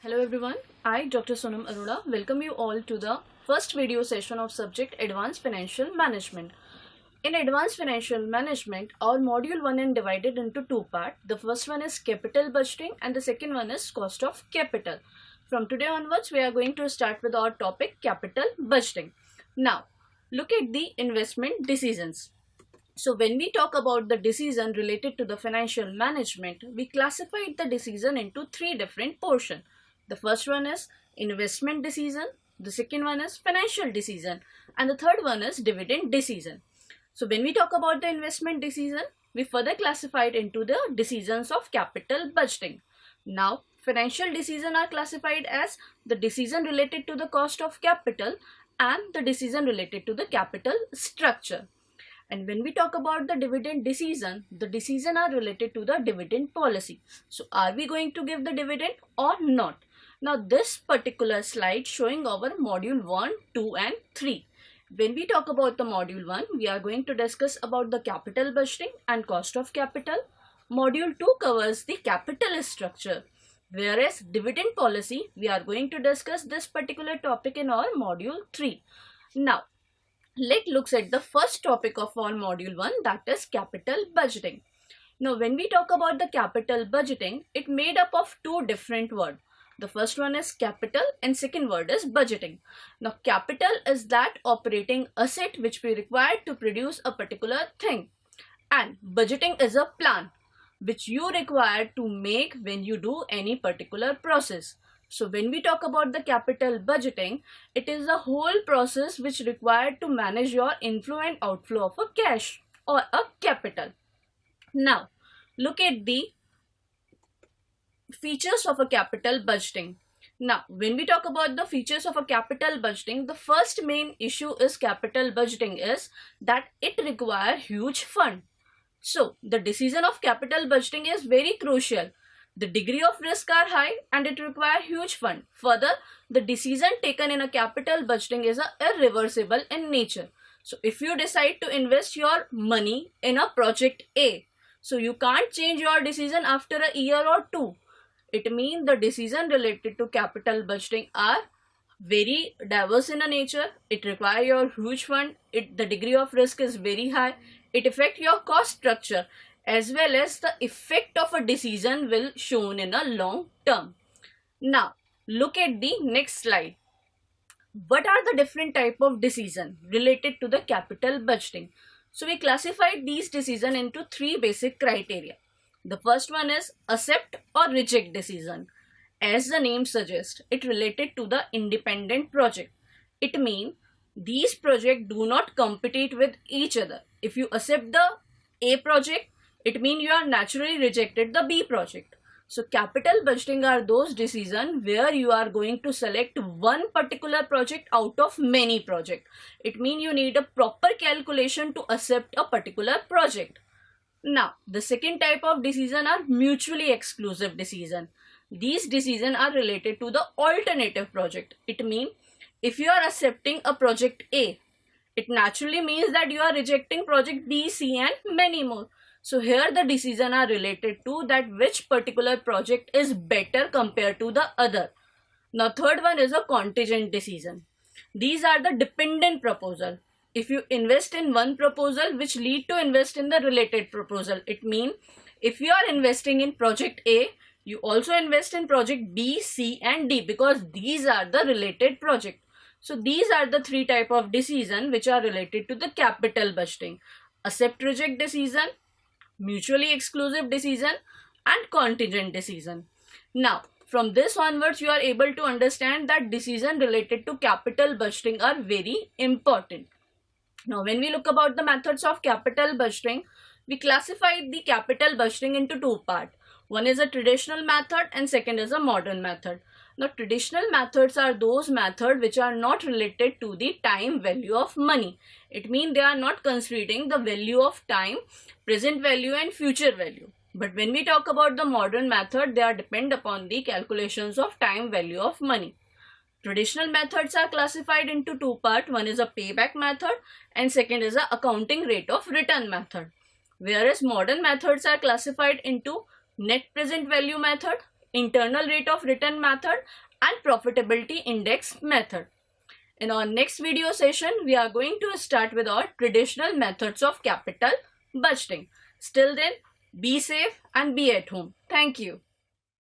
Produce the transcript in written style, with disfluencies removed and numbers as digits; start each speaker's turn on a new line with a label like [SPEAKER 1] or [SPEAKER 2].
[SPEAKER 1] Hello everyone, I Dr. Sonam Arora welcome you all to the first video session of subject Advanced Financial Management. In Advanced Financial Management, our module 1 is divided into two parts. The first one is capital budgeting and the second one is cost of capital. From today onwards, we are going to start with our topic capital budgeting. Now, look at the investment decisions. So when we talk about the decision related to the financial management, we classified the decision into three different portions. The first one is investment decision, the second one is financial decision, and the third one is dividend decision. So when we talk about the investment decision, we further classified into the decisions of capital budgeting. Now, financial decision are classified as the decision related to the cost of capital and the decision related to the capital structure. And when we talk about the dividend decision, the decision are related to the dividend policy. So are we going to give the dividend or not? Now this particular slide showing our module 1, 2 and 3. When we talk about the module 1, we are going to discuss about the capital budgeting and cost of capital. Module 2 covers the capital structure. Whereas dividend policy, we are going to discuss this particular topic in our module 3. Now, let's look at the first topic of our module 1, that is capital budgeting. Now, when we talk about the capital budgeting, it made up of two different words. The first one is capital and second word is budgeting. Now, capital is that operating asset which we require to produce a particular thing. And budgeting is a plan which you require to make when you do any particular process. So when we talk about the capital budgeting, it is the whole process which required to manage your inflow and outflow of a cash or a capital. Now, look at the features of a capital budgeting. Now, when we talk about the features of a capital budgeting, the first main issue is capital budgeting is that it requires huge fund. So, the decision of capital budgeting is very crucial. The degree of risk are high and it requires huge fund. Further, the decision taken in a capital budgeting is irreversible in nature. So, if you decide to invest your money in a project A, so you can't change your decision after a year or two. It means the decision related to capital budgeting are very diverse in a nature. It requires your huge fund. The degree of risk is very high. It affects your cost structure as well as the effect of a decision will shown in a long term. Now, look at the next slide. What are the different type of decision related to the capital budgeting? So, we classified these decision into three basic criteria. The first one is accept or reject decision. As the name suggests, it related to the independent project. It means these projects do not compete with each other. If you accept the A project, it means you are naturally rejected the B project. So capital budgeting are those decisions where you are going to select one particular project out of many projects. It means you need a proper calculation to accept a particular project. Now, the second type of decision are mutually exclusive decision. These decisions are related to the alternative project. It means if you are accepting a project A, it naturally means that you are rejecting project B, C and many more. So here the decisions are related to that which particular project is better compared to the other. Now third one is a contingent decision. These are the dependent proposal. If you invest in one proposal which lead to invest in the related proposal, it means if you are investing in project A, you also invest in project B, C and D because these are the related project. So these are the three type of decision which are related to the capital budgeting. Accept reject decision, mutually exclusive decision and contingent decision. Now, from this onwards, you are able to understand that decision related to capital budgeting are very important. Now, when we look about the methods of capital budgeting, we classified the capital budgeting into two parts. One is a traditional method and second is a modern method. Now, traditional methods are those methods which are not related to the time value of money. It means they are not considering the value of time, present value and future value. But when we talk about the modern method, they are depend upon the calculations of time value of money. Traditional methods are classified into two parts. One is a payback method and second is a accounting rate of return method. Whereas modern methods are classified into net present value method, internal rate of return method, and profitability index method. In our next video session, we are going to start with our traditional methods of capital budgeting. Till then, be safe and be at home. Thank you.